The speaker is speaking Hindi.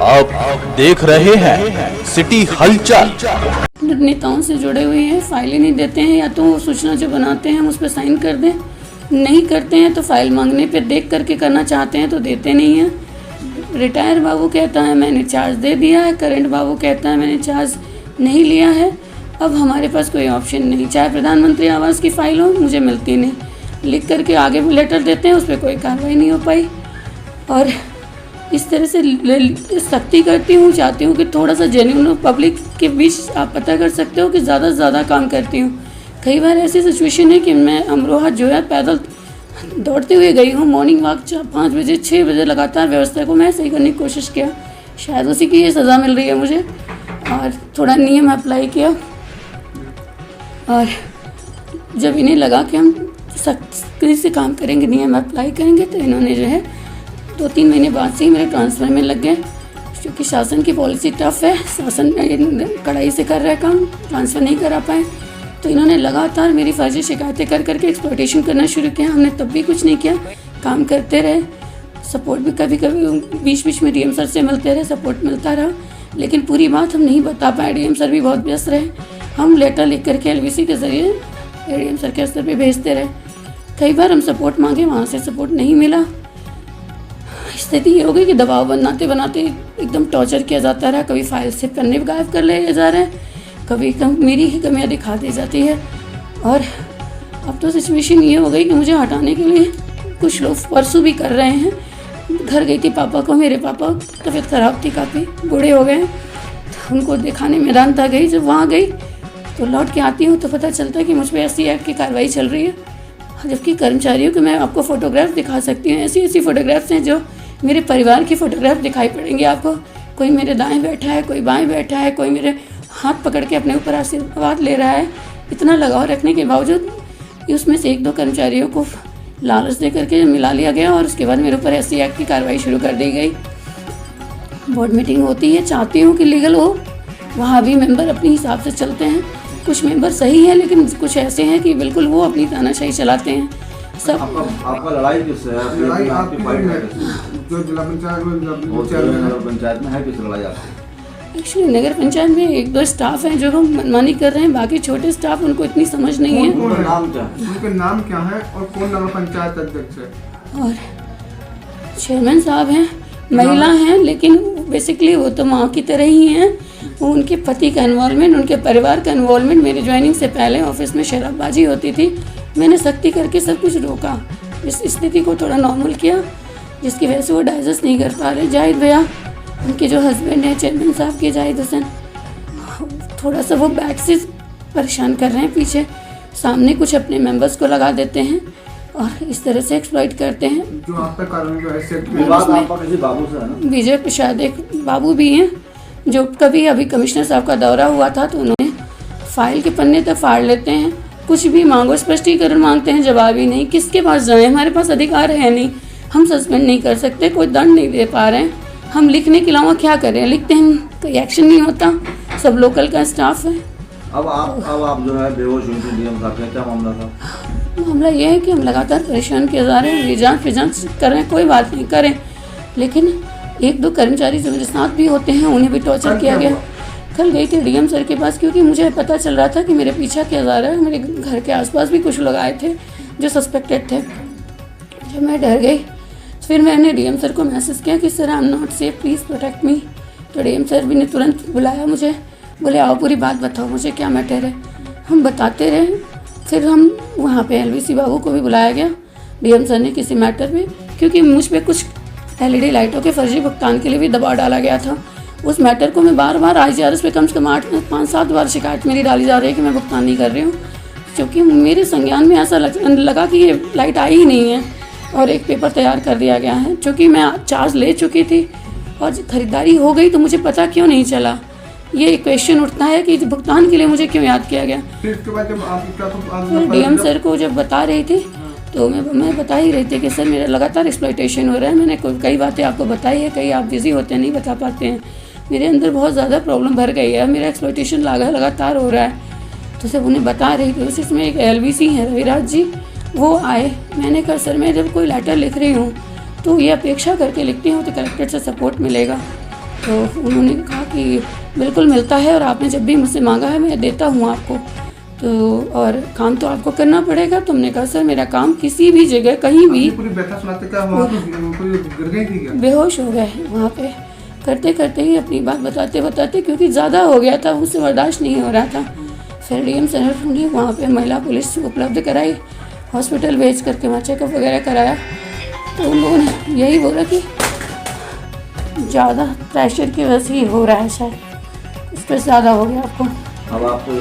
आप देख रहे हैं सिटी हलचल। नेताओं से जुड़े हुए हैं, फाइलें नहीं देते हैं, या तो वो सूचना जो बनाते हैं हम उस पर साइन कर दें, नहीं करते हैं तो फाइल मांगने पे देख करके करना चाहते हैं तो देते नहीं हैं। रिटायर बाबू कहता है मैंने चार्ज दे दिया है, करंट बाबू कहता है मैंने चार्ज नहीं लिया है। अब हमारे पास कोई ऑप्शन नहीं, चाहे प्रधानमंत्री आवास की फाइल हो मुझे मिलती नहीं, लिख करके आगे लेटर देते हैं, उस पर कोई कार्रवाई नहीं हो पाई। और इस तरह से सख्ती करती हूँ, चाहती हूँ कि थोड़ा सा जेन्युइन पब्लिक के बीच आप पता कर सकते हो कि ज़्यादा से ज़्यादा काम करती हूँ। कई बार ऐसी सिचुएशन है कि मैं अमरोहा जो है पैदल दौड़ते हुए गई हूँ, मॉर्निंग वॉक 5 बजे 6 बजे लगातार व्यवस्था को मैं सही करने की कोशिश किया, शायद उसी की ये सज़ा मिल रही है मुझे। और थोड़ा नियम अप्लाई किया, और जब इन्हें लगा कि हम सख्ती से काम करेंगे, नियम अप्लाई करेंगे, तो इन्होंने जो है 2-3 महीने बाद से ही मेरे ट्रांसफ़र में लग गए, क्योंकि शासन की पॉलिसी टफ है, शासन कड़ाई से कर रहा है काम, ट्रांसफ़र नहीं करा पाए। तो इन्होंने लगातार मेरी फर्जी शिकायतें कर करके एक्सप्लॉयटेशन करना शुरू किया। हमने तब भी कुछ नहीं किया, काम करते रहे, सपोर्ट भी कभी कभी बीच बीच में डीएम सर से मिलते रहे, सपोर्ट मिलता रहा, लेकिन पूरी बात हम नहीं बता पाए। डीएम सर भी बहुत व्यस्त रहे, हम लेटर लिख करके एलवीसी के ज़रिए डीएम सर के स्तर पर भेजते रहे। कई बार हम सपोर्ट मांगे, वहाँ से सपोर्ट नहीं मिला। स्थिति ये हो गई कि दबाव बनाते बनाते एकदम टॉर्चर किया जाता रहा, कभी फाइल से पन्ने गायब कर ले जा रहे हैं, कभी मेरी ही कमियाँ दिखा दी जाती है। और अब तो सिचुएशन ये हो गई कि मुझे हटाने के लिए कुछ लोग परसों भी कर रहे हैं। घर गई थी पापा को, मेरे पापा तबीयत ख़राब थी, काफ़ी बूढ़े हो गए, तो उनको दिखाने मैदान था गई। जब वहाँ गई तो लौट के आती हूँ तो पता चलता है कि मुझ पर SC एक्ट की कार्रवाई चल रही है, जबकि कर्मचारियों को मैं आपको फ़ोटोग्राफ दिखा सकती हूँ। ऐसी फ़ोटोग्राफ्स हैं जो मेरे परिवार की फ़ोटोग्राफ दिखाई पड़ेंगी आपको। कोई मेरे दाएं बैठा है, कोई बाएं बैठा है, कोई मेरे हाथ पकड़ के अपने ऊपर आशीर्वाद ले रहा है। इतना लगाव रखने के बावजूद उसमें से 1-2 कर्मचारियों को लालच दे करके मिला लिया गया, और उसके बाद मेरे ऊपर SC एक्ट की कार्रवाई शुरू कर दी गई। बोर्ड मीटिंग होती है, चाहती हूँ कि लीगल हो, वहाँ भी मेंबर अपने हिसाब से चलते हैं। कुछ मेंबर सही हैं, लेकिन कुछ ऐसे हैं कि बिल्कुल वो अपनी तानाशाही चलाते हैं। सब आपका लड़ाई किससे है? लड़ाई आपकी फाइट है जो जिला पंचायत में है, किस लड़ाई आपकी? एक्चुअली नगर पंचायत में 1-2 स्टाफ हैं जो हम मनमानी कर रहे हैं, बाकी छोटे स्टाफ उनको इतनी समझ नहीं है। नाम क्या है? उनके नाम क्या है और कौन नगर पंचायत अध्यक्ष है? और चेयरमैन साहब हैं, महिला हैं, लेकिन बेसिकली वो तो माँ की तरह ही हैं। वो उनके पति का इन्वॉल्वमेंट, उनके परिवार का इन्वॉल्वमेंट, मेरे ज्वाइनिंग से पहले ऑफिस में शराबबाजी होती थी, मैंने सख्ती करके सब कुछ रोका, इस स्थिति को थोड़ा नॉर्मल किया, जिसकी वजह से वो डाइजेस्ट नहीं कर पा रहे। जाहिद भैया, उनके जो हस्बैंड हैं चेयरमैन साहब के, जाहिद हुसैन, थोड़ा सा वो बैक से परेशान कर रहे हैं, पीछे सामने कुछ अपने मेंबर्स को लगा देते हैं और इस तरह से एक्सप्लॉइट करते हैं। जो आपका कारण जो है विजय प्रसाद एक बाबू भी हैं, जो कभी अभी कमिश्नर साहब का दौरा हुआ था तो उन्होंने फाइल के पन्ने तक फाड़ लेते हैं, कुछ भी मांगो स्पष्टीकरण मांगते हैं, जवाब ही नहीं। किसके पास जाएं? हमारे पास अधिकार है नहीं, हम सस्पेंड नहीं कर सकते, कोई दंड नहीं दे पा रहे हैं, हम लिखने के अलावा क्या करें? लिखते हैं, कोई एक्शन नहीं होता, सब लोकल का स्टाफ है। अब आप जो है बेहोश हुई थी, डीएम साहब क्या मामला था? मामला ये है कि हम लगातार परेशान किए जा रहे हैं, जांच कर रहे हैं, कोई बात नहीं करें, लेकिन 1-2 कर्मचारी जो मेरे साथ भी होते हैं उन्हें भी टॉर्चर किया गया। कल गई थी डीएम सर के पास, क्योंकि मुझे पता चल रहा था कि मेरे पीछा किया जा रहा है। मेरे घर के आसपास भी कुछ लोग आए थे जो सस्पेक्टेड थे। जब मैं डर गई फिर मैंने डीएम सर को मैसेज किया कि sir I am not safe, please protect me. तो डीएम सर भी ने तुरंत बुलाया मुझे, बोले आओ पूरी बात बताओ मुझे क्या मैटर है। हम बताते रहे, फिर हम वहाँ पे LVC बाबू को भी बुलाया गया डीएम सर ने किसी मैटर में, क्योंकि मुझ पर कुछ LED लाइटों के फर्जी भुगतान के लिए भी दबाव डाला गया था। उस मैटर को मैं बार IGRS पे कम से कम 5-7 बार शिकायत मेरी डाली जा रही है कि मैं भुगतान नहीं कर रही हूँ, क्योंकि मेरे संज्ञान में ऐसा लगा कि ये लाइट आई ही नहीं है और एक पेपर तैयार कर दिया गया है। चूँकि मैं चार्ज ले चुकी थी और खरीदारी हो गई तो मुझे पता क्यों नहीं चला, ये क्वेश्चन उठता है कि भुगतान के लिए मुझे क्यों याद किया गया। फिर डीएम सर को जब बता रही थी तो मैं बता ही रही थी कि सर मेरा लगातार एक्सप्लॉयटेशन हो रहा है, मैंने कई बातें आपको बताई है, कई आप बिजी होते हैं नहीं बता पाते हैं, मेरे अंदर बहुत ज़्यादा प्रॉब्लम भर गई है, मेरा एक्सप्लॉयटेशन लगातार हो रहा है। तो सब उन्हें बता रही थी। उसी में एक LVC है रविराज जी, वो आए, मैंने कहा सर मैं जब कोई लेटर लिख रही हूँ तो ये अपेक्षा करके लिखती हूँ तो कलेक्टर से सपोर्ट मिलेगा। तो उन्होंने कहा कि बिल्कुल मिलता है और आपने जब भी मुझसे मांगा है मैं देता हूँ आपको, तो और काम तो आपको करना पड़ेगा। तुमने कहा सर मेरा काम किसी भी जगह कहीं भी, पूरी व्यथा सुनाते क्या हुआ, कोई गिर गई थी क्या? बेहोश हो गए वहाँ पे करते करते ही अपनी बात बताते बताते, क्योंकि ज़्यादा हो गया था, मुझसे बर्दाश्त नहीं हो रहा था। फिर डीएम सर ने वहाँ पे महिला पुलिस उपलब्ध कराई, हॉस्पिटल भेज करके वहाँ चेकअप वगैरह कराया। तो उन लोगों ने यही बोला कि ज़्यादा प्रेशर की वजह से ही हो रहा है, शायद इस पर ज़्यादा हो गया आपको। अब आपको